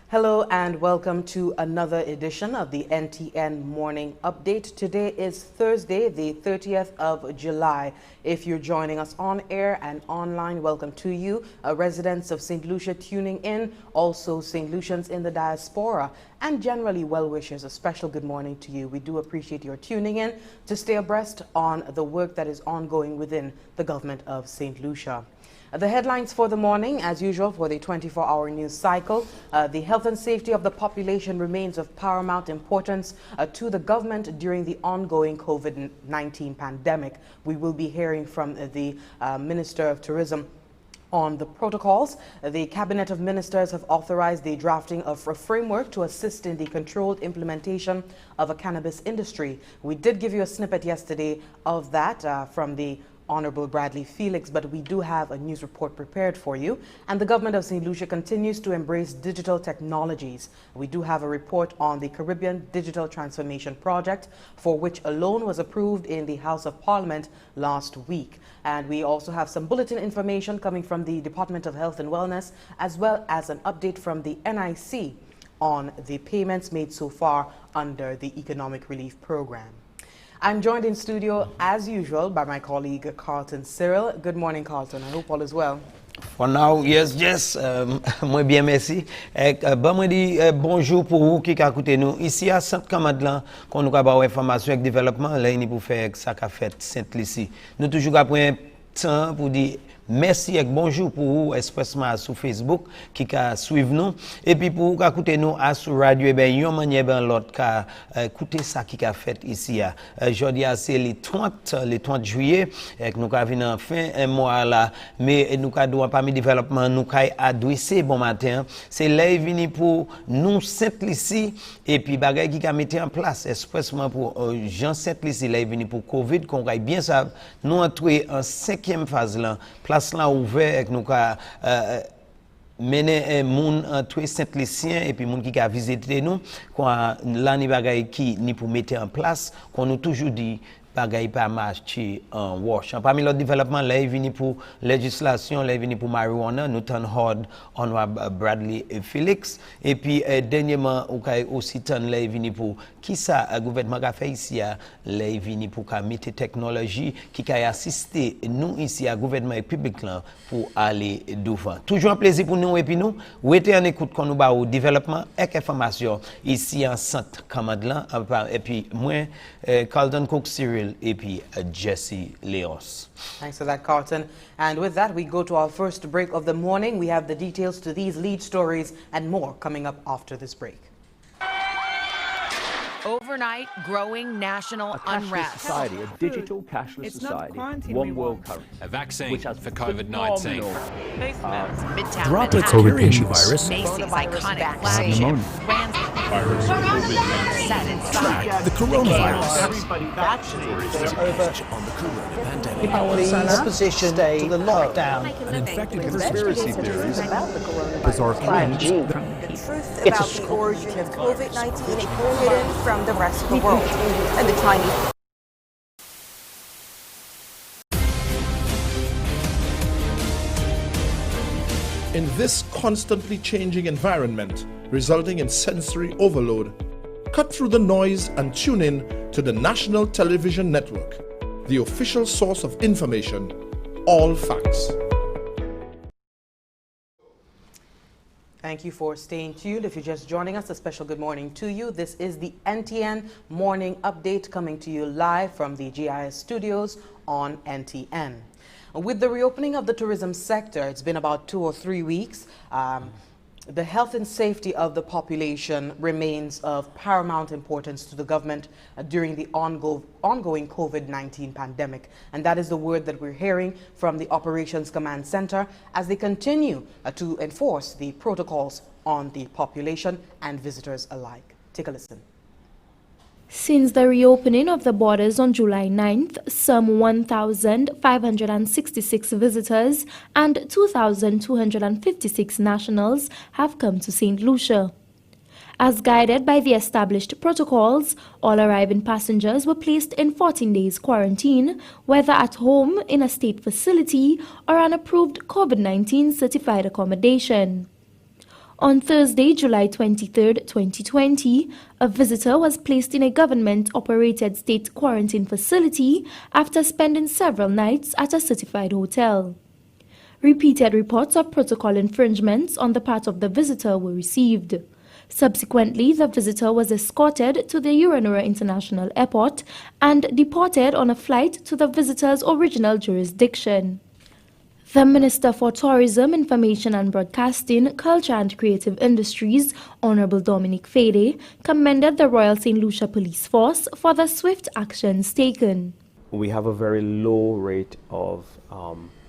Hello and welcome to another edition of the NTN Morning Update. Today is Thursday, the 30th of July. If you're joining us on air and online, welcome to you. Residents of St. Lucia tuning in, also St. Lucians in the diaspora, and generally well-wishers, a special good morning to you. We do appreciate your tuning in to stay abreast on the work that is ongoing within the government of St. Lucia. The headlines for the morning, as usual, for the 24-hour news cycle. The health and safety of the population remains of paramount importance to the government during the ongoing COVID-19 pandemic. We will be hearing from the Minister of Tourism on the protocols. The Cabinet of Ministers have authorized the drafting of a framework to assist in the controlled implementation of a cannabis industry. We did give you a snippet yesterday of that from the Honorable Bradley Felix, but we do have a news report prepared for you. And the government of St. Lucia continues to embrace digital technologies. We do have a report on the Caribbean Digital Transformation Project, for which a loan was approved in the House of Parliament last week. And we also have some bulletin information coming from the Department of Health and Wellness, as well as an update from the NIC on the payments made so far under the Economic Relief Program. I'm joined in studio, as usual, by my colleague Carlton Cyril. Good morning, Carlton. I hope all is well. For now, yes. Moi bien, merci. Moi dis bonjour pour vous qui écoutez nous. Ici à Sainte-Camadlan, qu'on nous a avoir information avec développement, là, il pour faire ça qu'a fait Sainte-Lucie. Nous toujours après un temps pour dire merci et bonjour pour vous expressement sur Facebook qui suivent nous et puis pour vous écouter nous à sur radio ben yon manière ben l'autre ka écouter ça qui a fait ici aujourd'hui c'est le 30 juillet et nous ka venir en fin un mois là mais nous ka doit parmi développement nous ka adresser bon matin c'est là venu pour nous Sainte-Lucie et puis bagay qui a mis en place expressement pour Jean Sainte-Lucie là venu pour Covid qu'on va bien ça nous entrer en 5e phase là là ouvert et nous ka mener un monde entre Saint-Lucien et puis monde qui a visité nous quand l'année bagay qui ni pour mettre en place qu'on nous toujours dit bagay pas marcher en wash. Parmi les développements là il vient pour législation, là il vient pour marijuana, nous t'en hard honorable Bradley Felix et puis dernièrement aussi t'en là il vient pour qui ça gouvernement a fait ici là il vient pour mettre technologie qui a assisté nous ici à gouvernement public là pour aller devant. Toujours un plaisir pour nous et puis nous rester en écoute quand nous ba au développement et information ici en Sainte-Camadlan et puis moi Carlton Cook Cyril et puis Jesse Leos. Thanks for that, Carlton. And with that, we go to our first break of the morning. We have the details to these lead stories and more coming up after this break. Overnight, growing national unrest. Society, a digital cashless society, one world currency. A vaccine for COVID-19. Droplets COVID virus. Macy's iconic flagship. The coronavirus. Everybody vaccinated. On the corona pandemic. The opposition to the lockdown. An infected conspiracy theories. Bizarre claims. The truth about the origin of COVID-19 hidden from the rest of the world. And the Chinese. In this constantly changing environment, resulting in sensory overload, cut through the noise and tune in to the National Television Network, the official source of information, all facts. Thank you for staying tuned. If you're just joining us, a special good morning to you. This is the NTN Morning Update coming to you live from the GIS studios on NTN. With the reopening of the tourism sector, it's been about 2 or 3 weeks. The health and safety of the population remains of paramount importance to the government during the ongoing COVID-19 pandemic. And that is the word that we're hearing from the Operations Command Center as they continue to enforce the protocols on the population and visitors alike. Take a listen. Since the reopening of the borders on July 9th, some 1,566 visitors and 2,256 nationals have come to St. Lucia. As guided by the established protocols, all arriving passengers were placed in 14 days quarantine, whether at home, in a state facility, or an approved COVID-19 certified accommodation. On Thursday, July 23, 2020, a visitor was placed in a government-operated state quarantine facility after spending several nights at a certified hotel. Repeated reports of protocol infringements on the part of the visitor were received. Subsequently, the visitor was escorted to the Uranura International Airport and deported on a flight to the visitor's original jurisdiction. The Minister for Tourism, Information and Broadcasting, Culture and Creative Industries, Honorable Dominic Fede, commended the Royal St. Lucia Police Force for the swift actions taken. We have a very low rate of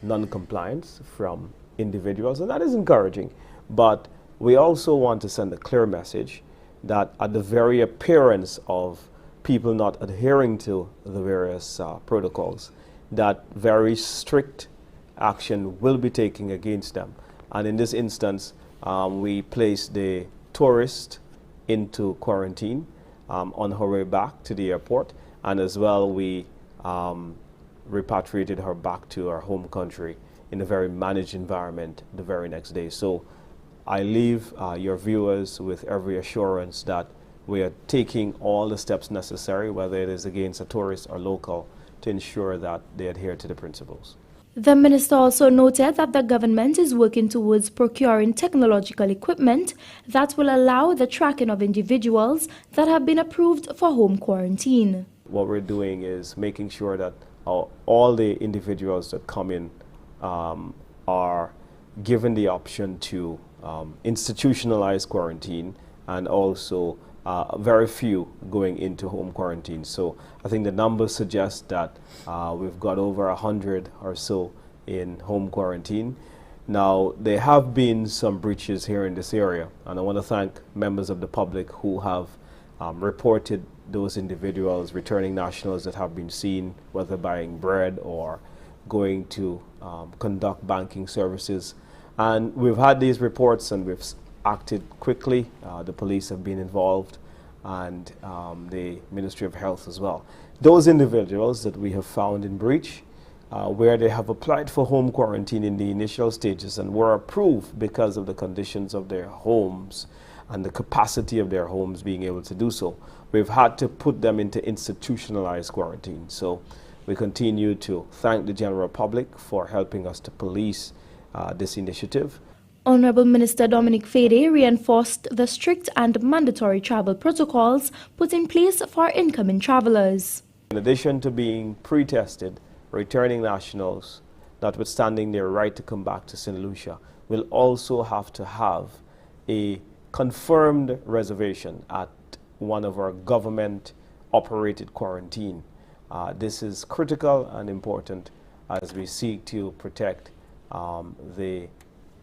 non-compliance from individuals, and that is encouraging. But we also want to send a clear message that at the very appearance of people not adhering to the various protocols, that very strict action will be taken against them. And in this instance, we placed the tourist into quarantine on her way back to the airport, and as well we repatriated her back to her home country in a very managed environment the very next day. So I leave your viewers with every assurance that we are taking all the steps necessary, whether it is against a tourist or local, to ensure that they adhere to the principles. The minister also noted that the government is working towards procuring technological equipment that will allow the tracking of individuals that have been approved for home quarantine. What we're doing is making sure that all the individuals that come in are given the option to institutionalize quarantine, and also very few going into home quarantine. So I think the numbers suggest that we've got over 100 or so in home quarantine. Now, there have been some breaches here in this area, and I want to thank members of the public who have reported those individuals, returning nationals that have been seen, whether buying bread or going to conduct banking services. And we've had these reports and we've acted quickly. The police have been involved, and the Ministry of Health as well. Those individuals that we have found in breach, where they have applied for home quarantine in the initial stages and were approved because of the conditions of their homes and the capacity of their homes being able to do so, we've had to put them into institutionalized quarantine. So we continue to thank the general public for helping us to police this initiative. Honorable Minister Dominic Fede reinforced the strict and mandatory travel protocols put in place for incoming travelers. In addition to being pre-tested, returning nationals, notwithstanding their right to come back to St. Lucia, will also have to have a confirmed reservation at one of our government-operated quarantine. This is critical and important as we seek to protect the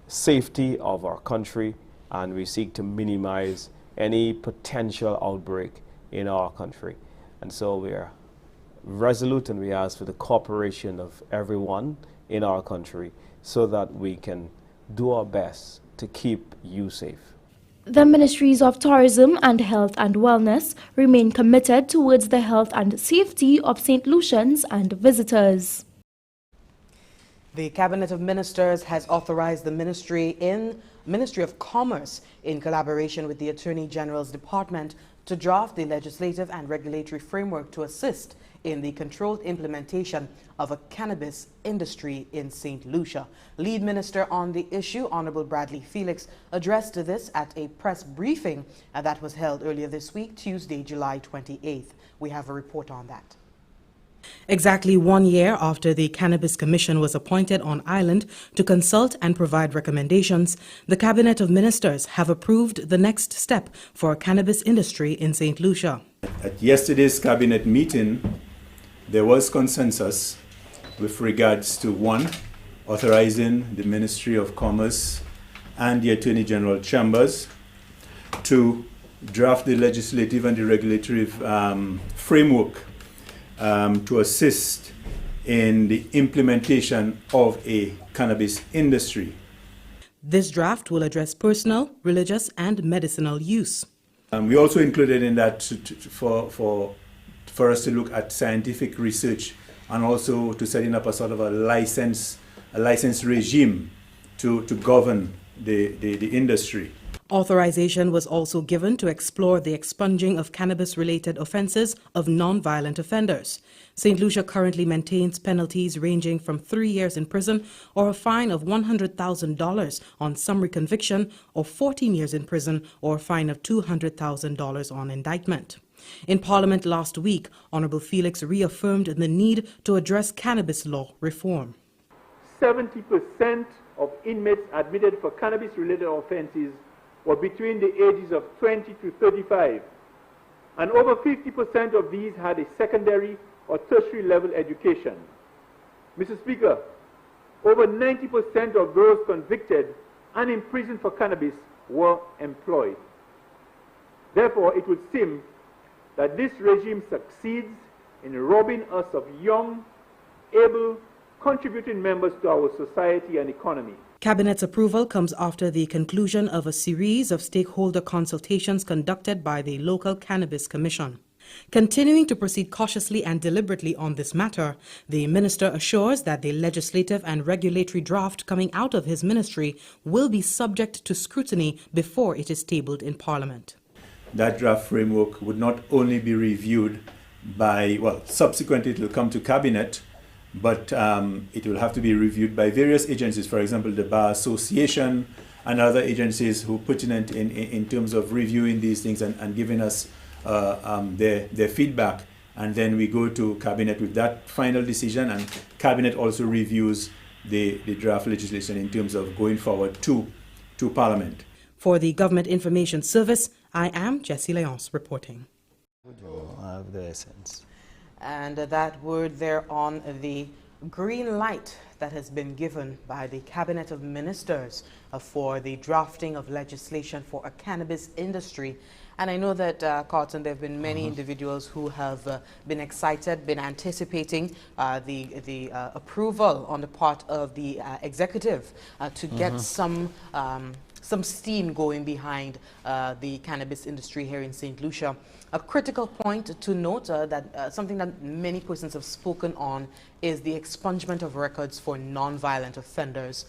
safety of our country, and we seek to minimize any potential outbreak in our country. And so we are resolute, and we ask for the cooperation of everyone in our country so that we can do our best to keep you safe. The Ministries of Tourism and Health and Wellness remain committed towards the health and safety of St. Lucians and visitors. The Cabinet of Ministers has authorized the Ministry of Commerce, in collaboration with the Attorney General's Department, to draft the legislative and regulatory framework to assist in the controlled implementation of a cannabis industry in St. Lucia. Lead Minister on the issue, Honorable Bradley Felix, addressed this at a press briefing that was held earlier this week, Tuesday, July 28th. We have a report on that. Exactly 1 year after the Cannabis Commission was appointed on island to consult and provide recommendations, the Cabinet of Ministers have approved the next step for a cannabis industry in St. Lucia. At yesterday's cabinet meeting, there was consensus with regards to, one, authorizing the Ministry of Commerce and the Attorney General Chambers to draft the legislative and the regulatory framework to assist in the implementation of a cannabis industry. This draft will address personal, religious, and medicinal use. We also included in that for us to look at scientific research and also to setting up a sort of a license regime to govern the industry. Authorization was also given to explore the expunging of cannabis-related offenses of non-violent offenders. St. Lucia currently maintains penalties ranging from 3 years in prison or a fine of $100,000 on summary conviction or 14 years in prison or a fine of $200,000 on indictment. In Parliament last week, Honourable Felix reaffirmed the need to address cannabis law reform. 70% of inmates admitted for cannabis-related offences were between the ages of 20 to 35, and over 50% of these had a secondary or tertiary level education. Mr. Speaker, over 90% of those convicted and imprisoned for cannabis were employed. Therefore, it would seem that this regime succeeds in robbing us of young, able, contributing members to our society and economy. Cabinet's approval comes after the conclusion of a series of stakeholder consultations conducted by the local Cannabis Commission. Continuing to proceed cautiously and deliberately on this matter, the minister assures that the legislative and regulatory draft coming out of his ministry will be subject to scrutiny before it is tabled in Parliament. That draft framework would not only be reviewed by, subsequently it will come to Cabinet, but it will have to be reviewed by various agencies, for example, the Bar Association and other agencies who put in terms of reviewing these things and giving us their feedback. And then we go to Cabinet with that final decision, and Cabinet also reviews the draft legislation in terms of going forward to Parliament. For the Government Information Service, I am Jessie Leonce reporting. Of the essence. And that word there on the green light that has been given by the Cabinet of Ministers for the drafting of legislation for a cannabis industry. And I know that, Carlton, there have been many individuals who have been excited, been anticipating the approval on the part of the executive to get some steam going behind the cannabis industry here in St. Lucia. A critical point to note that something that many persons have spoken on is the expungement of records for non-violent offenders,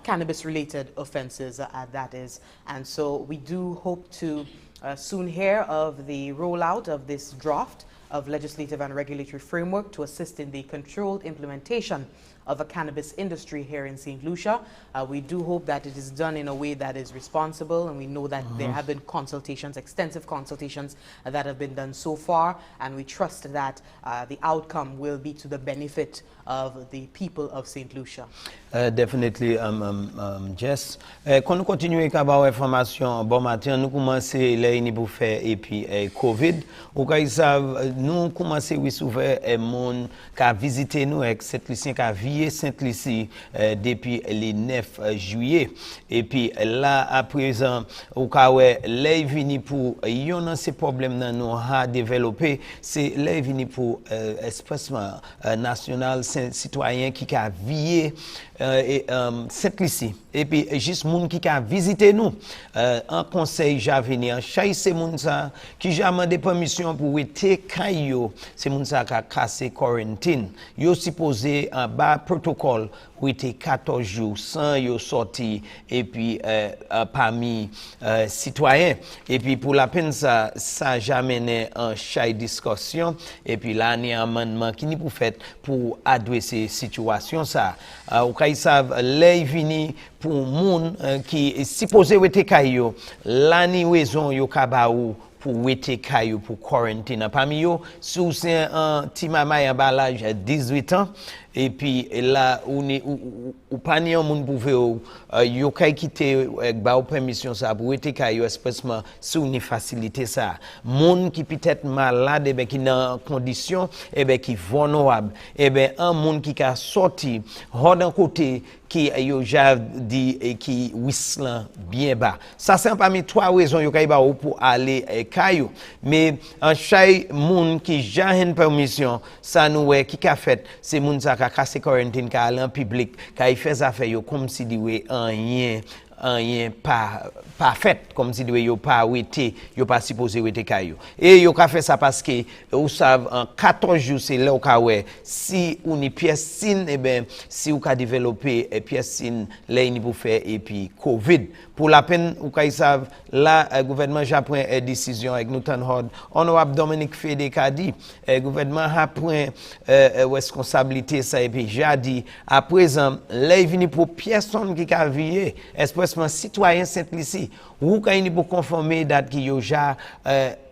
cannabis-related offenses, that is. And so we do hope to soon hear of the rollout of this draft of legislative and regulatory framework to assist in the controlled implementation of a cannabis industry here in St. Lucia. We do hope that it is done in a way that is responsible, and we know that there have been consultations, extensive consultations that have been done so far, and we trust that the outcome will be to the benefit of the people of St. Lucia. Definitely, Jess. Quand nous continuons avec la information, bon matin, nous commençons les pour faire et puis COVID. Au cas où nous commençons à s'ouvrir et mon qui visiter nous avec cette lycée qui vient Saint-Lucie depuis le 9 juillet. Et puis là à présent, au cas où les vini pour yon ces problèmes dans nous a développé, c'est les vini pour espacement national citoyen qui a vieilli Saint-Lucie. Et puis juste moun qui a visité nous en conseil j'aveni en chaise moun ça qui jamais de permission pour être kayo, c'est moun ça qui a cassé quarantine. Yo supposé en bas protocole où était 14 jours sans yo sorti et puis parmi citoyens. Et puis pour la peine ça jamais né en chaise discussion et puis là ni amendement qui ni pour fait pour adresser situation ça. Au cas savent les vini pour moun qui est supposé être kayo là ni raison yo kabaou pour être kayo pour quarantine parmi yo sous c'est un petit maman en bas l'âge 18 ans et puis là ou pas ni un monde pour yo kay quitter ba permission ça pour être kayo espècement sous ni facilité ça monde qui peut-être malade et ben qui dans condition et ben qui vulnérable et ben un monde qui a sorti hors d'un côté qui yo j'ave dit et qui whistlant bien bas ça c'est parmi trois raisons yo kay ba pour aller kayo mais en chaque monde qui j'ai une permission ça nous qui a fait c'est monde ça qui a cassé quarantine qui aller en public qui fait affaire yo comme si dit en rien rien pas fait comme si yo pas wete yo pas supposé wete kayo et yo ka fait ça parce que ou savent en 14 jours c'est là ou ka ouais si ou ni pièce sin et ben si ou ka développer pièce sin là ni pour faire et puis covid pour la peine ou ka savent là gouvernement japon décision avec Newton Hod honorable Dominique Fede ka dit gouvernement a pris responsabilité ça et puis j'ai dit à présent là il vini pour personne qui ka vier expressement citoyen Saint-Lucie ou ka ni pour conformer date qui yo ja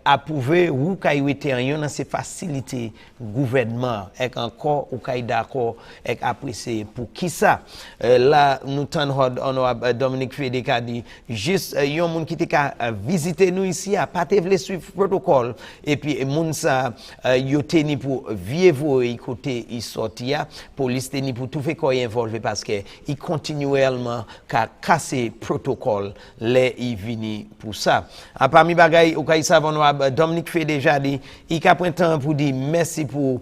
approuvé ou ka été en yon ces facilités gouvernement et encore ou ka d'accord et apprécié pour qui ça là nous tan honorable Dominique Fede ka dit juste yon moun qui te ka visiter nous ici a pas te vle suivre protocole et puis moun ça yo teni pour vievo côté il sortia police teni pour tout fait quoi involvé parce que il continuellement ka casser protocole les il vini pour ça a parmi bagay ou ka savon Dominique fait déjà dit il a pris temps pour dire merci pour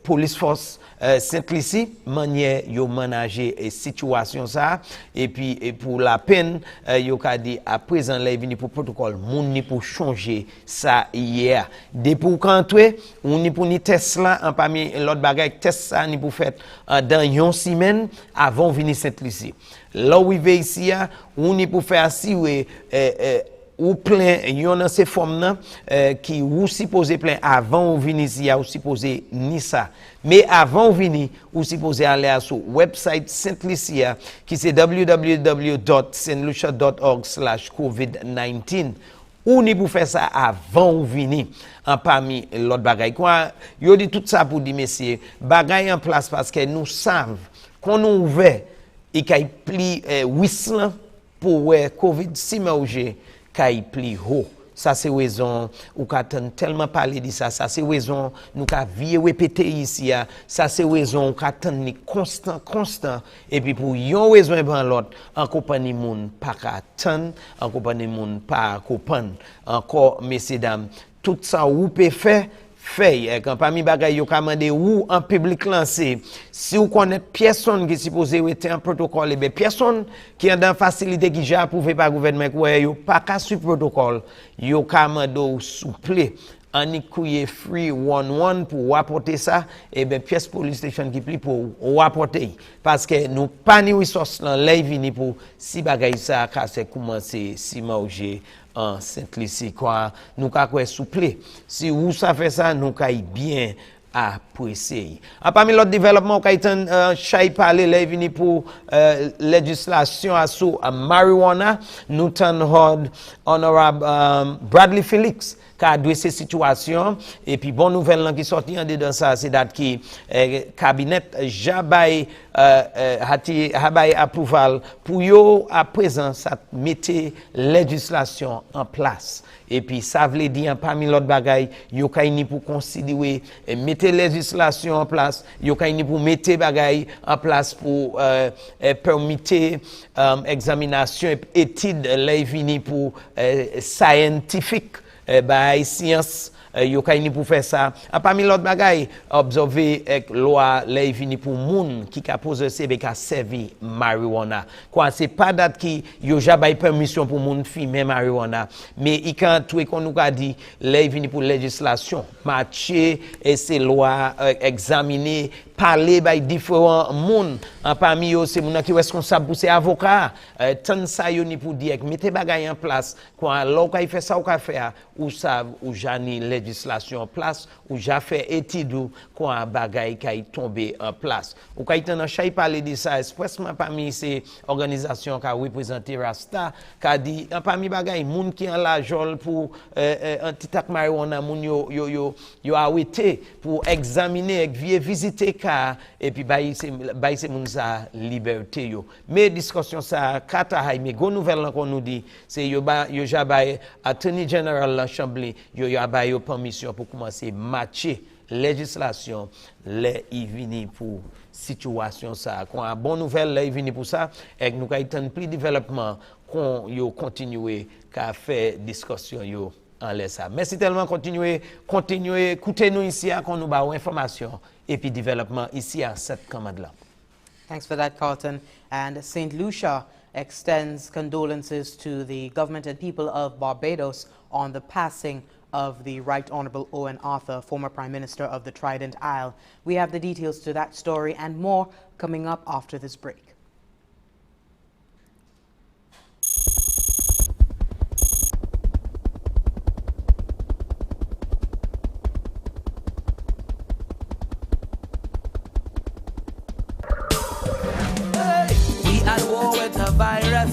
police force Saint-Lucie manière yo manager situation ça et puis pour la peine yo ka dit à présent là vini pour protocole moun ni pour changer ça hier depuis pour rentrer on ni pour ni test là en parmi l'autre bagage test ça ni pour faire dans une semaine avant venir Saint-Lucie là où il ici on ni pour faire si ou plein yon dans ces formes qui ou supposé plein avant ou venir ici ou supposé ni ça mais avant ou venir ou supposé aller à sur website Saint-Lucia qui c'est www.stlucia.org/covid19 ou ni pour faire ça avant ou venir en parmi l'autre bagaille quoi yo dit tout ça pour dire messieurs bagaille en place parce que nous savons qu'on nous ouvert et qu'il pli wislan pour covid si manger kay pli haut ça c'est raison ou qu'attend tellement parler de ça c'est raison nous qu'a vie répéter ici ça c'est raison qu'attend ni constant et puis pour yon raison ben l'autre en compagnie moun pas attendre en compagnie moun pas comprendre encore messieurs dames tout ça ou peut faire fait quand parmi bagay yo commandé ou en public lancé si vous connaissez personne qui supposé être un protocole et ben personne qui est dans facilité qui j'ai approuvé par gouvernement quoi yo pas qu'à suivre protocole yo commandé souple en ikouye free 11 pour rapporter ça et ben pièce police station qui pli pour rapporter parce que nous pas ni ressources là vini pour si bagay ça ka c'est commencer si manger en Saint-Lucie quoi nous ka quoi souple si ou ça fait ça nous ka bien apprécier a parmi l'autre développement ka itan chay parler là vini pour législation sur marijuana nous tan honorable Bradley Felix qu'a adressé situation et puis bonne nouvelle là qui sorti en dedans ça c'est date qui cabinet jabay habay approval pour yo à présent ça mettez législation en place et puis ça veut dire parmi l'autre bagaille yo kayni pour considérer mettre législation en place yo kayni pour mettre bagaille en place pour permettre examination étude là vini pour scientifique by science yo kayni pour faire ça a parmi l'autre bagaille observer loi lay vini pour moun qui ka poser c'est ka servi marijuana quoi c'est pas date qui yo jabay permission pour moun fumer marijuana mais il quand tout qu'on nous a dit lay vini pour législation marcher et ces lois examiner parler by différents moun en parmi yo c'est moun qui responsable pour ces avocats tant ça yo ni pour dire mettez bagaille en place quoi là quand il fait ça ou ka faire ou savent ou jani législation en place ou j'ai fait étude quoi bagaille qui tombé en place ou quand il en chay parler de ça expressement parmi ces organisations qui représenter Rasta qui dit parmi bagaille moun qui en la jol pour anti-tac marijuana moun yo arrêté pour examiner visiter cas et puis bailler c'est moun sa liberté yo mais discussion ça kata hay mais go nouvelle qu'on nous dit c'est yo jabay attorney general l'Assemblée yo ba yo permission pour commencer matcher législation les vini pour situation ça quand bonne nouvelle les vini pour ça et nous ka attend plus développement qu'on yo continuer qu'à faire discussion yo en laisse ça merci tellement continuer écouter nous ici à qu'on nous ba information et puis développement ici à cette commande là Thanks for that, Carlton. And St. Lucia extends condolences to the government and people of Barbados on the passing of the Right Honorable Owen Arthur, former Prime Minister of the Trident Isle. We have the details to that story and more coming up after this break. Virus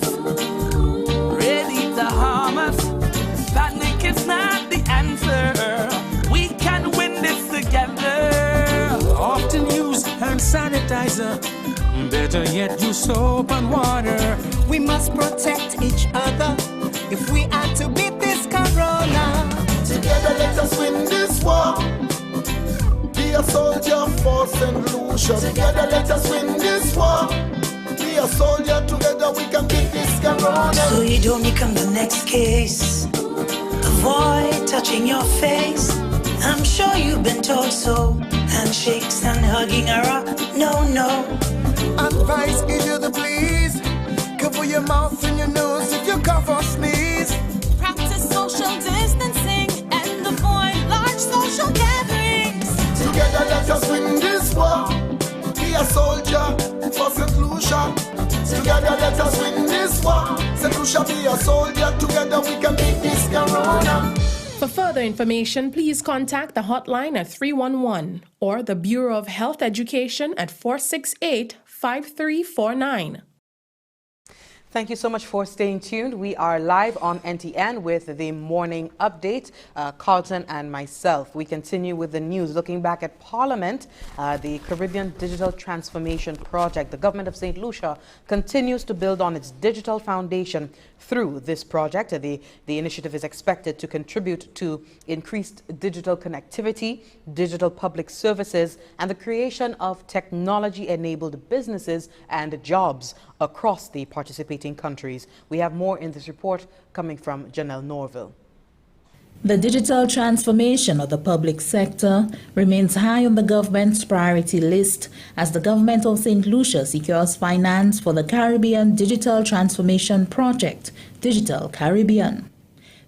ready to harm us. Panic is not the answer. We can win this together. Often use hand sanitizer. Better yet, use soap and water. We must protect each other if we are to beat this corona. Together let us win this war. Be a soldier for St. Lucia. Together let us win this war. Be a soldier, together we can beat this corona. So you don't become the next case. Avoid touching your face. I'm sure you've been told so. Handshakes and hugging are no. Advice give you the please. Cover your mouth and your nose if you cough or sneeze. Practice social distancing and avoid large social gatherings. Together let us win this war. Be a soldier for St. Lucia. Together let us win this war. St. Lucia, be a soldier. Together we can beat this corona. For further information, please contact the hotline at 311 or the Bureau of Health Education at 468-5349. Thank you so much for staying tuned. We are live on NTN with the morning update, Carlton and myself. We continue with the news. Looking back at Parliament, the Caribbean Digital Transformation Project, the government of St. Lucia continues to build on its digital foundation through this project. The initiative is expected to contribute to increased digital connectivity, digital public services, and the creation of technology-enabled businesses and jobs across the participating countries. We have more in this report coming from Janelle Norville. The digital transformation of the public sector remains high on the government's priority list as the government of St. Lucia secures finance for the Caribbean Digital Transformation Project, Digital Caribbean.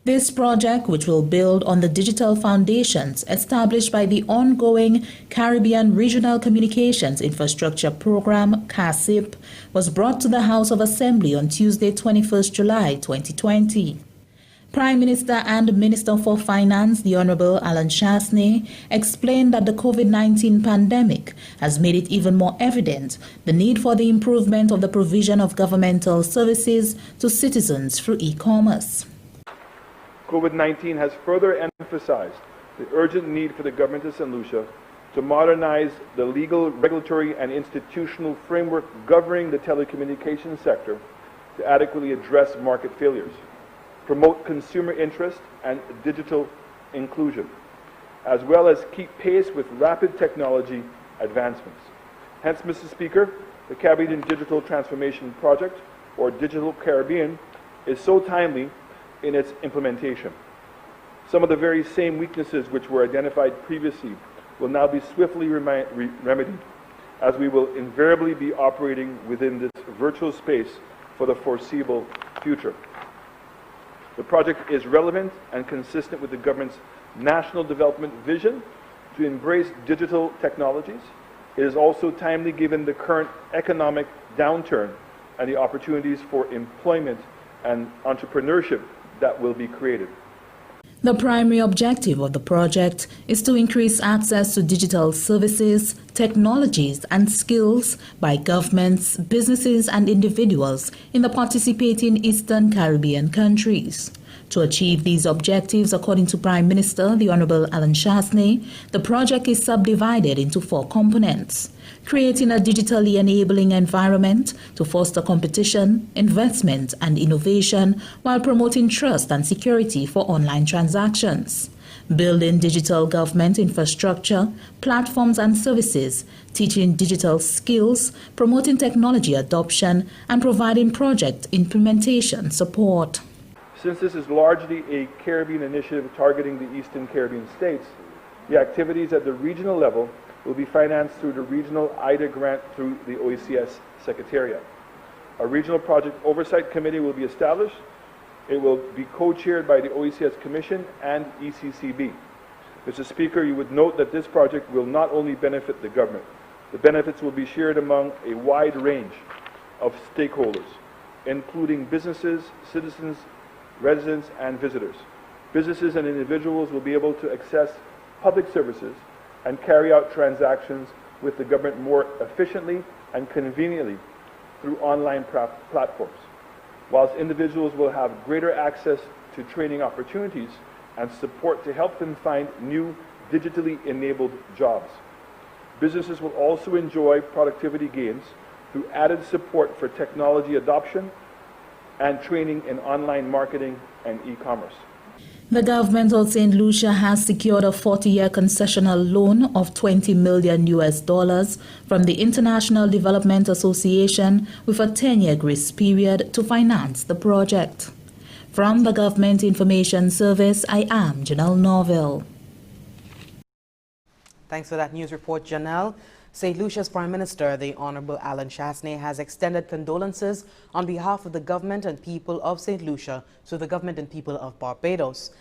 This project, which will build on the digital foundations established by the ongoing Caribbean Regional Communications Infrastructure Program, CARSIP, was brought to the House of Assembly on Tuesday, 21st July 2020. Prime Minister and Minister for Finance, the Honorable Alan Chasney, explained that the COVID-19 pandemic has made it even more evident the need for the improvement of the provision of governmental services to citizens through e-commerce. COVID-19 has further emphasized the urgent need for the government of St. Lucia to modernize the legal, regulatory, and institutional framework governing the telecommunications sector to adequately address market failures, promote consumer interest and digital inclusion, as well as keep pace with rapid technology advancements. Hence, Mr. Speaker, the Caribbean Digital Transformation Project, or Digital Caribbean, is so timely in its implementation. Some of the very same weaknesses which were identified previously will now be swiftly remedied, as we will invariably be operating within this virtual space for the foreseeable future. The project is relevant and consistent with the government's national development vision to embrace digital technologies. It is also timely given the current economic downturn and the opportunities for employment and entrepreneurship that will be created. The primary objective of the project is to increase access to digital services, technologies, and skills by governments, businesses, and individuals in the participating Eastern Caribbean countries. To achieve these objectives, according to Prime Minister, the Honorable Alan Chasney, the project is subdivided into 4 components: creating a digitally enabling environment to foster competition, investment, and innovation while promoting trust and security for online transactions; building digital government infrastructure, platforms and services, teaching digital skills, promoting technology adoption, and providing project implementation support. Since this is largely a Caribbean initiative targeting the Eastern Caribbean states, the activities at the regional level will be financed through the Regional IDA grant through the OECS Secretariat. A Regional Project Oversight Committee will be established. It will be co-chaired by the OECS Commission and ECCB. Mr. Speaker, you would note that this project will not only benefit the government. The benefits will be shared among a wide range of stakeholders, including businesses, citizens, residents, and visitors. Businesses and individuals will be able to access public services and carry out transactions with the government more efficiently and conveniently through online platforms, whilst individuals will have greater access to training opportunities and support to help them find new digitally enabled jobs. Businesses will also enjoy productivity gains through added support for technology adoption and training in online marketing and e-commerce. The government of St. Lucia has secured a 40-year concessional loan of $20 million from the International Development Association with a 10-year grace period to finance the project. From the Government Information Service, I am Janelle Norville. Thanks for that news report, Janelle. St. Lucia's Prime Minister, the Honorable Alan Chasney, has extended condolences on behalf of the government and people of St. Lucia to the government and people of Barbados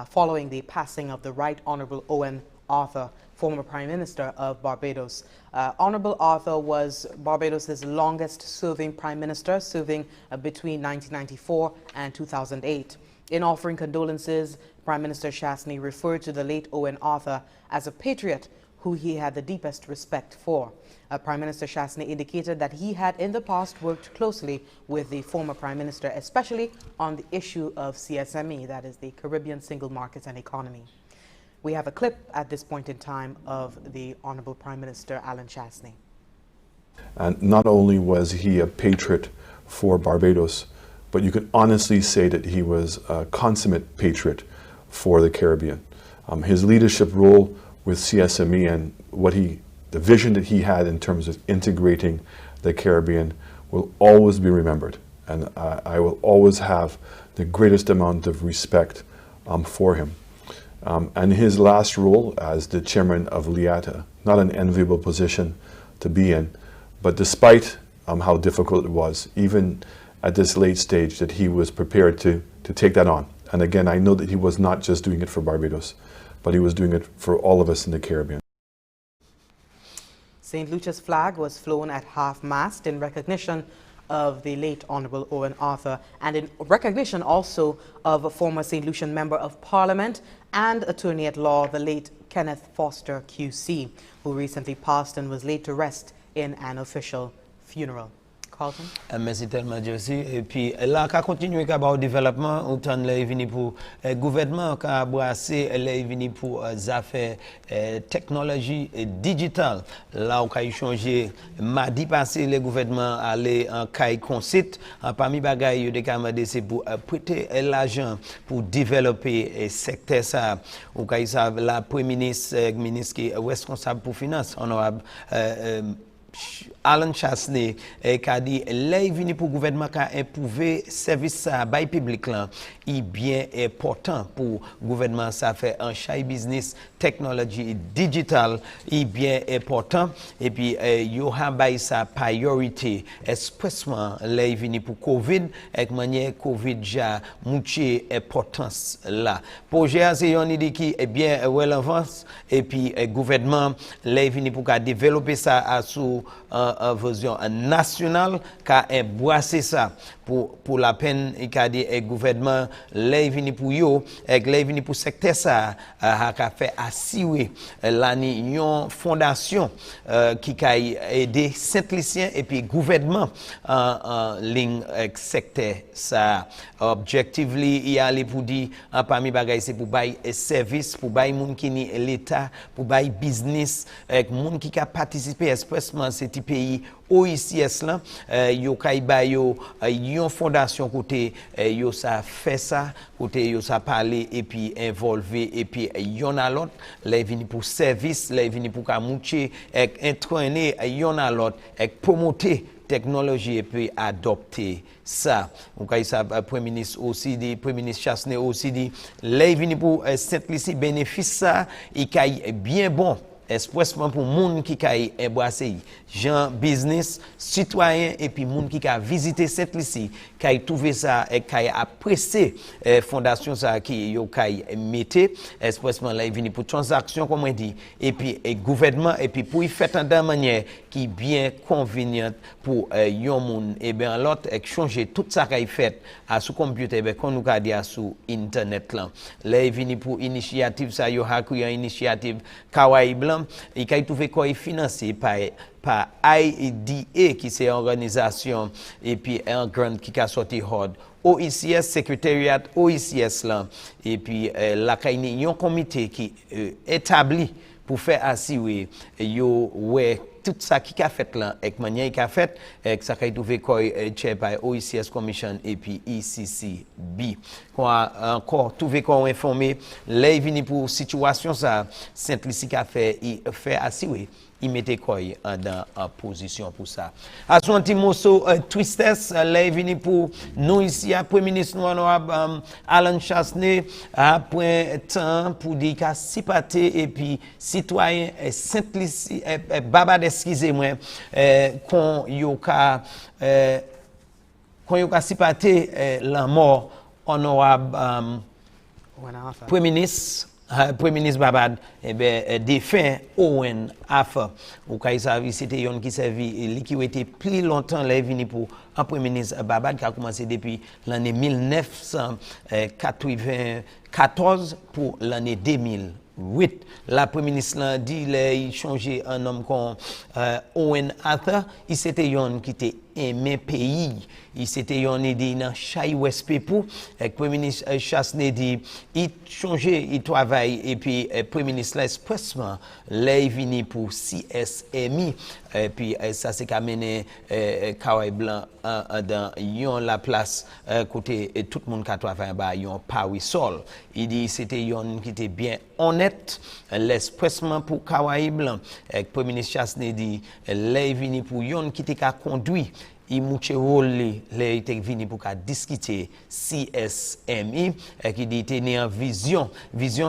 following the passing of the Right Honorable Owen Arthur, former Prime Minister of Barbados. Honorable Arthur was Barbados' longest-serving Prime Minister, serving between 1994 and 2008. In offering condolences, Prime Minister Chasney referred to the late Owen Arthur as a patriot who he had the deepest respect for. Prime Minister Chasney indicated that he had in the past worked closely with the former Prime Minister, especially on the issue of CSME, that is the Caribbean Single Market and Economy. We have a clip at this point in time of the Honorable Prime Minister Alan Chasney. And not only was he a patriot for Barbados, but you can honestly say that he was a consummate patriot for the Caribbean. His leadership role with CSME and the vision that he had in terms of integrating the Caribbean will always be remembered. And I will always have the greatest amount of respect for him. And his last role as the chairman of LIATA, not an enviable position to be in, but despite how difficult it was, even at this late stage, that he was prepared to take that on. And again, I know that he was not just doing it for Barbados, but he was doing it for all of us in the Caribbean. St. Lucia's flag was flown at half-mast in recognition of the late Honorable Owen Arthur and in recognition also of a former St. Lucian Member of Parliament and Attorney at Law, the late Kenneth Foster QC, who recently passed and was laid to rest in an official funeral. Carlton? Merci tellement, Josie. Et puis là, on continue avec le développement, autant là, il vient pour le gouvernement qui a brassé, là, il vient pour les affaires technologie digitale. Là, on a changé, mardi passé, le gouvernement allait en caille concite. Parmi les bagailles, il a c'est pour prêter l'argent pour développer le secteur. Ça, on a la Premier ministre qui est responsable pour finance, honorable Alan Chasney qui a dit là il vient pour le gouvernement qui a éprouvé service à bail public là est bien important pour le gouvernement ça fait un chai business technology digital est bien important et puis yo ha bail sa priorité expressement là il vient pour Covid avec manière Covid ja muche importance là projet c'est une idée qui est bien relevance et puis gouvernement là il vient pour développer ça sous en version nationale qu'a embrassé ça pour la peine et qu'a dit le gouvernement les vini pour yo et les vini pour secteur ça a fait assurer une fondation qui a aidé Saint-Lucien et puis gouvernement en ligne secteur ça objectively il y a les pour dire parmi bagay c'est pour bail service pour bail monde qui ni l'état pour bail business avec monde qui a participé expressement cet pays OICS là yo kay ba yo yon fondation côté yo ça fait ça côté yo ça parler et puis involver et puis yon a l'autre les vini pour service les vini pour kamouche et entraîner yon a l'autre et promouter technologie et puis adopter ça. Donc ça Premier ministre aussi dit Premier ministre Chasney aussi dit les vini pour Saint-Lucie bénéfice ça et kay bien bon expressement pour moun qui kay embrasser gens business citoyen et puis moun qui ka visiter Saint-Lucie kay trouver ça et kay apprécier fondation ça qui yo kay metté expressement là il vient pour transaction comme on dit et puis gouvernement et puis pour y faire de manière qui bien conveniente pour yon moun et bien l'autre changer tout ça kay fait à sous computer ben qu'on nous ka dire sur internet là il vient pour initiative ça yo ha une initiative Kawaii Blanc et kay trouver quoi financé par IDA qui c'est organisation et puis un grant qui a sorti hord OICS secrétariat OICS là et puis la kay un comité qui établi pour faire assurer yo ouais tout ça qui a fait là avec manière qui a fait ça qui a trouvé quoi chair par OICS Commission et puis ECCB quoi encore trouvé quoi informé les vini pour situation ça Saint-Lucie qui a fait assurer il mettait quoi en position pour ça. À son petit morceau Twisters, là venu pour nous ici à Premier ministre honorable Alan Chasney après temps pour dire qu'à sipaté et puis citoyen Saint-Lucie Babad excusez-moi qu'on yoka sipaté la mort honorable Premier ministre Babad défunt Owen Afa ou kay servi c'était yon qui servi qui était plus longtemps là venu pour un premier ministre Babad qui a commencé depuis l'année 1994 pour l'année 2008 la premier ministre l'a dit il changé un homme comme Owen Arthur il c'était yon qui était aimé pays il s'était yon dit dans Chai West People premier ministre Chasney dit il changer il travaille et puis premier ministre expressement là vini pour CSMI et puis ça c'est qu'a mené Kawaii Blanc dans yon la place côté tout le monde qui travaille ba yon Parisol il dit c'était yon qui était bien honnête l'expressement pour Kawaii Blanc premier ministre Chasney dit là vini pour yon qui était conduit il mouche rôle les était venu pour discuter CSMI qui dit tenir vision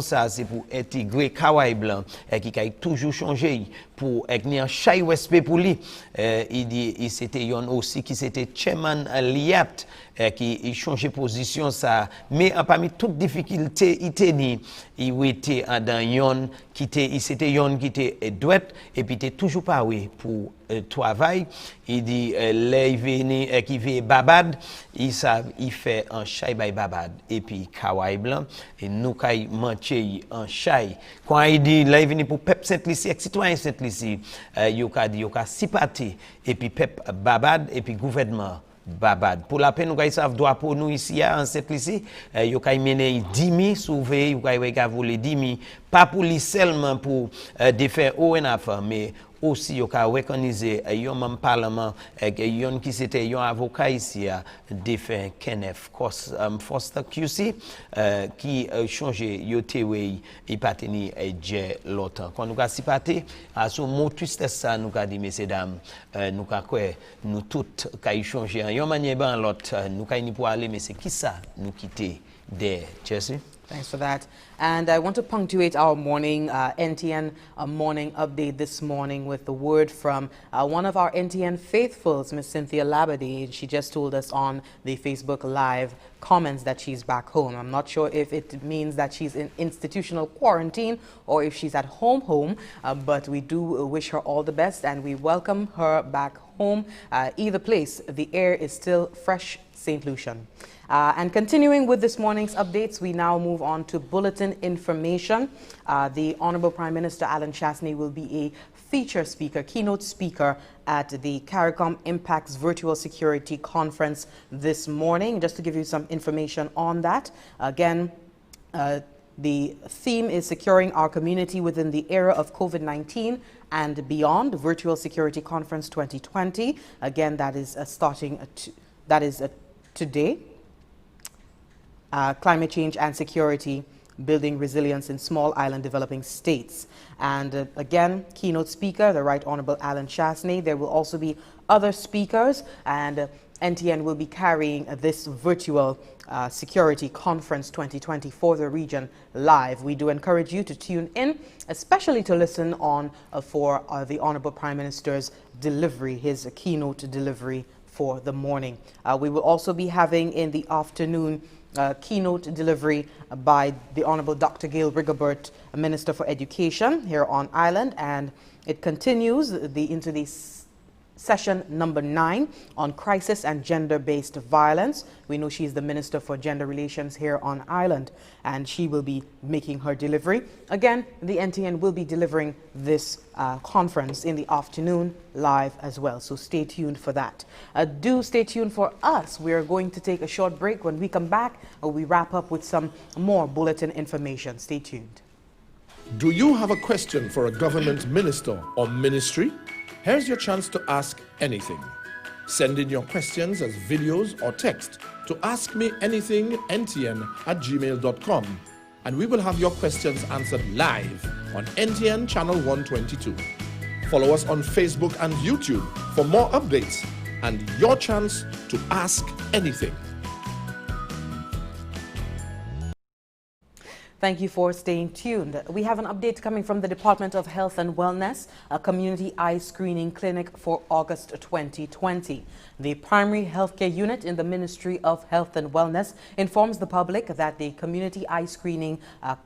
ça c'est pour intégrer Kawaii Blanc qui a toujours changé pour tenir Chai West pour lui il dit il c'était yon aussi qui c'était chairman Liat qui changeait position ça mais parmi toutes difficultés il tenait il était dans yon qui était il c'était yon qui était droit et puis était toujours pas oui pour travail il dit les venu qui vient Babad il fait un Chai by Babad et puis Kawaii Blanc et nous kay mancher en Chai quand il dit là il venu pour peuple Saint-Lucie citoyen Saint-Lucie yo ka sipaté et puis peuple Babad et puis gouvernement Babad. Pour la peine, nous avons droit pour nous ici en Saint-Lucie. Nous avons mené 10 000 sauver, nous avons volé 10 000. Pas pour lui seulement pour défaire ONF, mais aussi nous avons organisé un membre parlement qui c'était un avocat ici défaire Kenneth Foster QC qui changé yotewe et pateni longtemps. Quand nous avons sipaté à ce mot triste ça nous avons dit messieurs dames nous avons nous toutes qui changé en manière ben l'autre nous avons pour aller mais c'est qui ça nous quitter there Jesse. Thanks for that. And I want to punctuate our morning NTN morning update this morning with the word from one of our NTN faithfuls, Miss Cynthia Labadie. She just told us on the Facebook Live comments that she's back home. I'm not sure if it means that she's in institutional quarantine or if she's at home, but we do wish her all the best and we welcome her back home. Either place, the air is still fresh, St. Lucian. And continuing with this morning's updates, we now move on to bulletin information. The Honorable Prime Minister Alan Chasney will be a feature speaker, keynote speaker at the CARICOM Impacts Virtual Security Conference this morning. Just to give you some information on that, again, the theme is securing our community within the era of COVID-19 and beyond, Virtual Security Conference 2020. Again, that is today. Climate change and security, building resilience in small island developing states. And again, keynote speaker, the Right Honorable Alan Chasney. There will also be other speakers, and NTN will be carrying this virtual Security Conference 2020 for the region live. We do encourage you to tune in, especially to listen on for the Honorable Prime Minister's delivery, his keynote delivery for the morning. We will also be having in the afternoon keynote delivery by the Honorable Dr. Gail Rigobert, Minister for Education here on Island, and it continues into the session number 9 on crisis and gender-based violence. We know she's the Minister for Gender Relations here on Island, and she will be making her delivery. Again, the NTN will be delivering this conference in the afternoon live as well, so stay tuned for that. Do stay tuned for us. We are going to take a short break. When we come back, we wrap up with some more bulletin information. Stay tuned. Do you have a question for a government minister or ministry? Here's your chance to ask anything. Send in your questions as videos or text to askmeanythingntn@gmail.com, and we will have your questions answered live on NTN Channel 122. Follow us on Facebook and YouTube for more updates and your chance to ask anything. Thank you for staying tuned. We have an update coming from the Department of Health and Wellness, a community eye screening clinic for August 2020. The primary healthcare unit in the Ministry of Health and Wellness informs the public that the community eye screening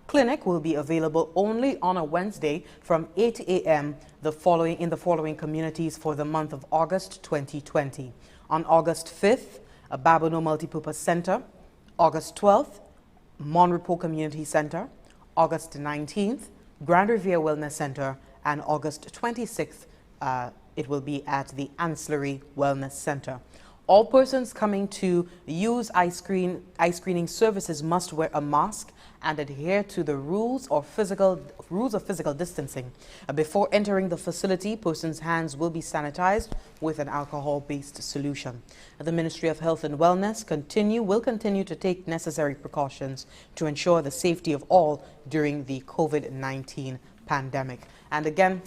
clinic will be available only on a Wednesday from 8 a.m. in the following communities for the month of August 2020. On August 5th, Babono Multipurpose Center. August 12th, Monrepo Community Center, August 19th, Grand Riviere Wellness Center, and August 26th, it will be at the Ancillary Wellness Center. All persons coming to use eye screening services must wear a mask and adhere to the rules of physical distancing. Before entering the facility, persons' hands will be sanitized with an alcohol-based solution. The Ministry of Health and Wellness will continue to take necessary precautions to ensure the safety of all during the COVID-19 pandemic. And again,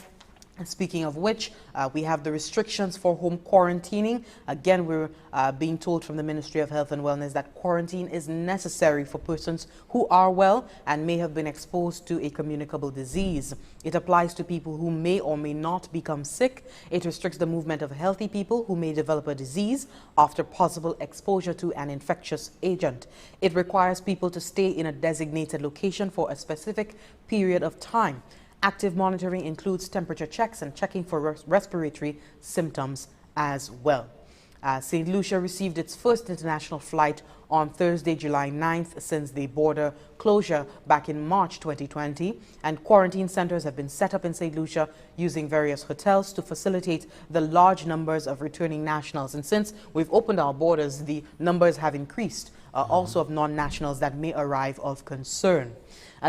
speaking of which, we have the restrictions for home quarantining. Again, we're being told from the Ministry of Health and Wellness that quarantine is necessary for persons who are well and may have been exposed to a communicable disease. It applies to people who may or may not become sick. It restricts the movement of healthy people who may develop a disease after possible exposure to an infectious agent. It requires people to stay in a designated location for a specific period of time. Active monitoring includes temperature checks and checking for respiratory symptoms as well. St. Lucia received its first international flight on Thursday, July 9th, since the border closure back in March 2020, and quarantine centers have been set up in St. Lucia using various hotels to facilitate the large numbers of returning nationals. And since we've opened our borders, the numbers have increased, also of non-nationals that may arrive of concern.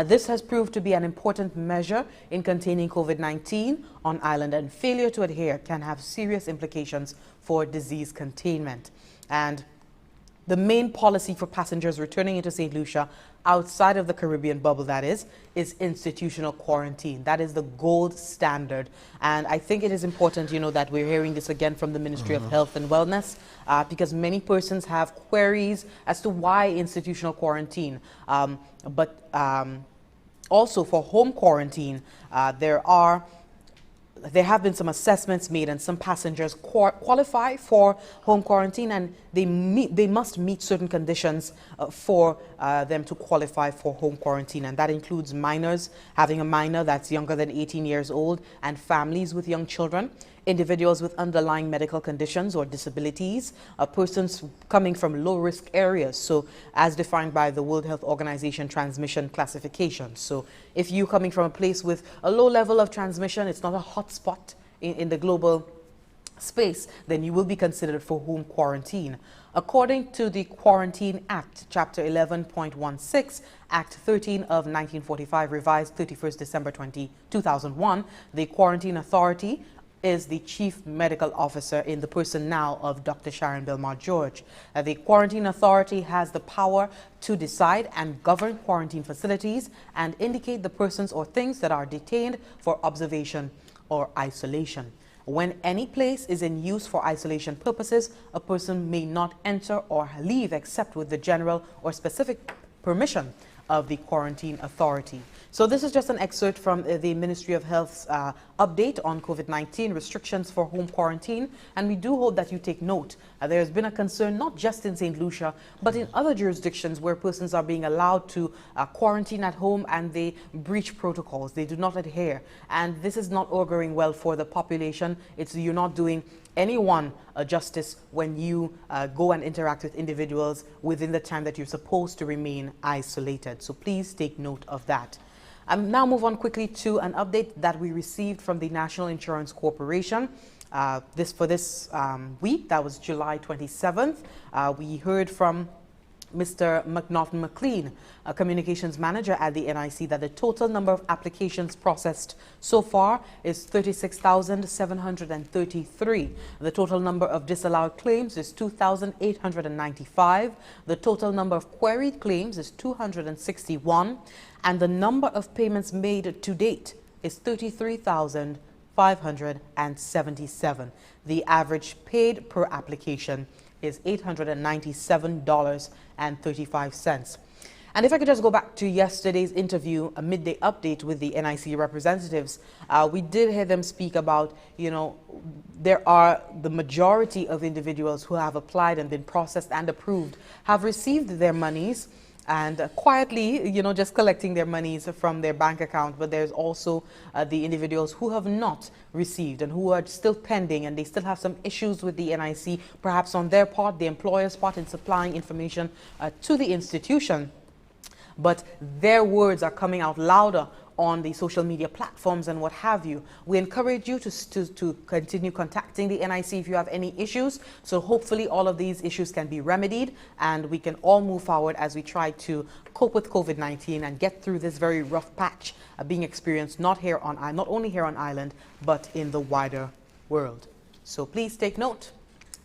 This has proved to be an important measure in containing COVID-19 on Island, and failure to adhere can have serious implications for disease containment. And the main policy for passengers returning into St. Lucia outside of the Caribbean bubble, that is institutional quarantine. That is the gold standard. And I think it is important, that we're hearing this again from the Ministry of Health and Wellness, because many persons have queries as to why institutional quarantine. Also for home quarantine, there have been some assessments made, and some passengers qualify for home quarantine, and they must meet certain conditions for them to qualify for home quarantine, and that includes minors, having a minor that's younger than 18 years old, and families with young children, individuals with underlying medical conditions or disabilities, persons coming from low-risk areas, so as defined by the World Health Organization transmission classification. So if you're coming from a place with a low level of transmission, it's not a hot spot in the global space, then you will be considered for home quarantine. According to the Quarantine Act, Chapter 11.16, Act 13 of 1945, revised 31st December 2001, the Quarantine Authority is the Chief Medical Officer in the person now of Dr. Sharon Belmar George. The Quarantine Authority has the power to decide and govern quarantine facilities and indicate the persons or things that are detained for observation or isolation. When any place is in use for isolation purposes, a person may not enter or leave except with the general or specific permission of the quarantine authority. So this is just an excerpt from the Ministry of Health's update on COVID-19 restrictions for home quarantine, and we do hope that you take note. There has been a concern not just in St. Lucia, but in other jurisdictions where persons are being allowed to quarantine at home and they breach protocols. They do not adhere, and this is not auguring well for the population. You're not doing anyone justice when you go and interact with individuals within the time that you're supposed to remain isolated. So please take note of that. Now move on quickly to an update that we received from the National Insurance Corporation. This week, that was July 27th, we heard from Mr. McNaughton McLean, a communications manager at the NIC, that the total number of applications processed so far is 36,733. The total number of disallowed claims is 2,895. The total number of queried claims is 261. And the number of payments made to date is 33,577. The average paid per application is $897.35. And if I could just go back to yesterday's interview, a midday update with the NIC representatives, we did hear them speak about, there are the majority of individuals who have applied and been processed and approved have received their monies, and quietly, just collecting their monies from their bank account. But there's also the individuals who have not received and who are still pending, and they still have some issues with the NIC, perhaps on their part, the employer's part, in supplying information to the institution. But their words are coming out louder on the social media platforms and what have you. We encourage you to continue contacting the NIC if you have any issues. So hopefully all of these issues can be remedied and we can all move forward as we try to cope with COVID-19 and get through this very rough patch being experienced not only here on island, but in the wider world. So please take note.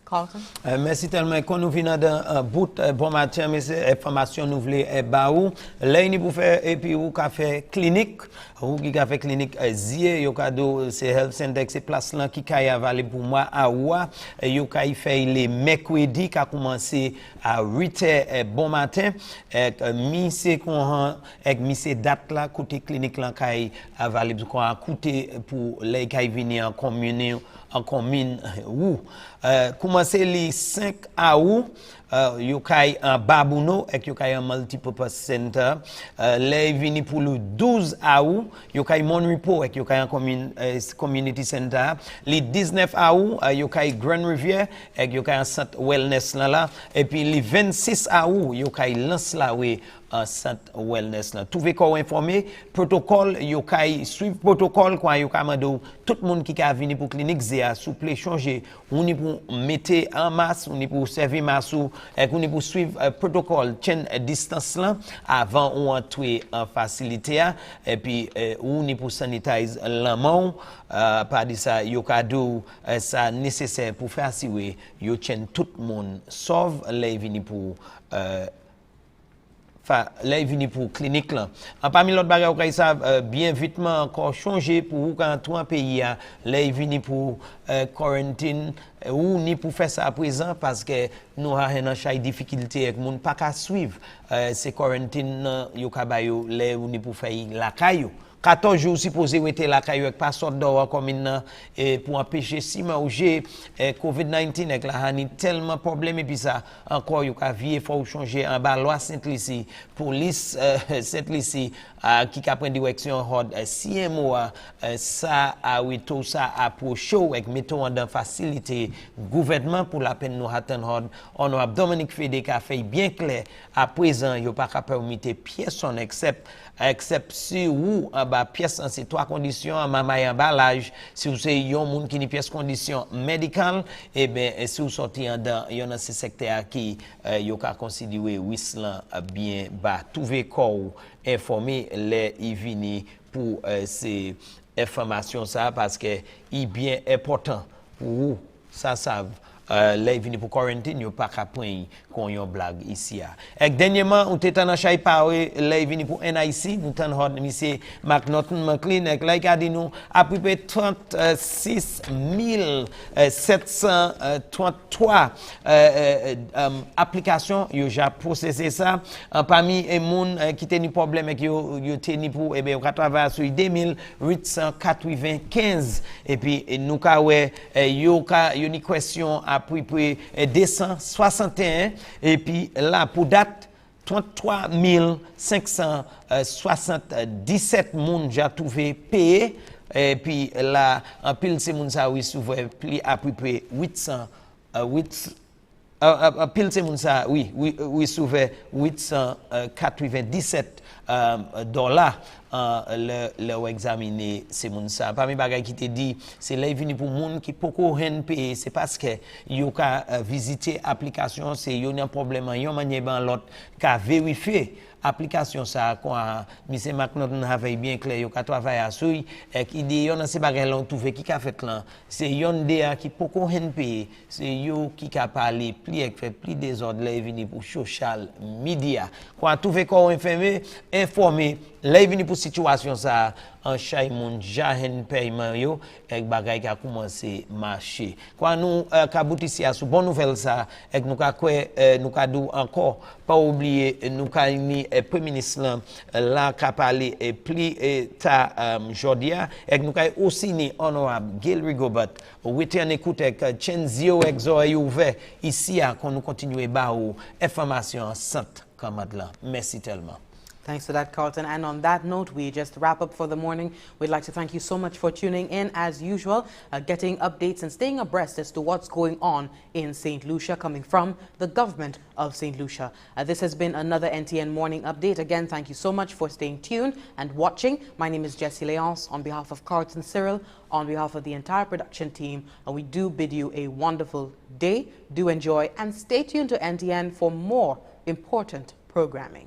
Carlton. Merci tellement. Quand nous venons d'un bout, bon matin, mais c'est information nous voulons baou. Là, il pour faire et puis ou café clinique, ou qui café clinique zie, yo cadeau c'est health center c'est place là qui kay avalé pour moi à Oua, yo kay fait les mercredi qui a commencé à 8h bon matin, mi c'est qu'on avec mi c'est date là côté clinique là kay avalé pour qu'on coûter pour les kay venir en commune ou commencer les 5 août yo kay en Babouno et yo kay en multipurpose center les vini pour le 12 août yo kay Mon Repos et yo kay en community center les 19 août yo kay Grand Rivière et yo kay en centre wellness là et puis les 26 août yo kay lance là oui centre wellness là tout veut qu'on informer protocole yo kay suivre protocole quoi yo kamando tout le monde qui a venir pour clinique zéa souple changer on est pour mettre en masse on est pour servir masse et on est pour suivre protocole chain distance là avant on entrer en facilité et puis on est pour sanitize la main par dit ça yo cadeau ça nécessaire pour faire assurer yo chain tout le monde sauf les venir pour là il vient pour clinique là en parmi l'autre bagage ça bien vitement encore changer pour quand tout un pays là il vient pour quarantine ou ni pour faire ça à présent parce que nous avons une difficulté avec moun pas qu'à suivre ces quarantine yo kabayo là ou ni pour faire la caillou 14 jours supposé être la caillou avec passeport d'or comme et pour empêcher si ou j'ai COVID-19 avec la hani tellement problème et puis ça encore yo ka vie faut changer en bas loi Saint-Lucie police Saint-Lucie qui a pris direction hord CMO ça a oui tout ça approché avec mettons dans facilité gouvernement pour la peine nous attendre on a Dominique Fédé qui a fait bien clair à présent yo pas capable permettre personne except si ou en bas pièce en ces 3 conditions en maman emballage si vous c'est yon monde qui ni pièce condition médicale et ben si vous sortez en dans yon dans ce secteur qui yo ka considérer wislan bien bas trouver corps informer les y vini pour ces informations ça parce que il bien important pour vous ça savent là vini pour quarantine yo pas ka prendre kon yon blague ici et dernièrement on était dans chay paré là vini pour NIC nous tan hot monsieur Mark Norton McLean et là il dit nous à peu près 36 733 applications yo ja processé ça parmi les moun qui teni problème et yo teni pour et ben on travaille sur 2895 et puis nous ka ouais yo ni question à peu près 261 et puis là pour date 33 577 moun ja trouvé payé et puis là en pile c'est moun ça oui souvent pli à peu près 800 pile c'est moun ça oui souvent 897 dollars le examiner c'est moun ça parmi bagay qui te dit c'est là venu pour moun qui poko hen payer c'est parce que yo ka visiter application c'est yo un problème yon manière ban l'autre ka vérifier application ça quoi monsieur McNaughton avait bien clair yo ka travailler à sou et qui dit yon c'est bagay l'on trouvé qui ka fait là c'est yon de qui poko hen payer c'est yo qui ka parler pli fait pli désordre là venu pour social media quoi trouver quoi informer là venu pour situation ça en chay moun jahen paiement yo et bagay qui a commencé marcher quoi nous ka bouti à sous bonne nouvelle ça et nous ka nous ka dou encore pas oublier nous ka ni premier ministre là ka parler et pli ta jodia et nous ka aussi ni honorable Gil Rigobert return écoute que Chenzio exo ouvert ici à qu'on nous continuer ba ou information sainte comme là merci tellement. Thanks for that, Carlton. And on that note, we just wrap up for the morning. We'd like to thank you so much for tuning in, as usual, getting updates and staying abreast as to what's going on in St. Lucia, coming from the government of St. Lucia. This has been another NTN Morning Update. Again, thank you so much for staying tuned and watching. My name is Jessie Leonce. On behalf of Carlton Cyril, on behalf of the entire production team, we do bid you a wonderful day. Do enjoy and stay tuned to NTN for more important programming.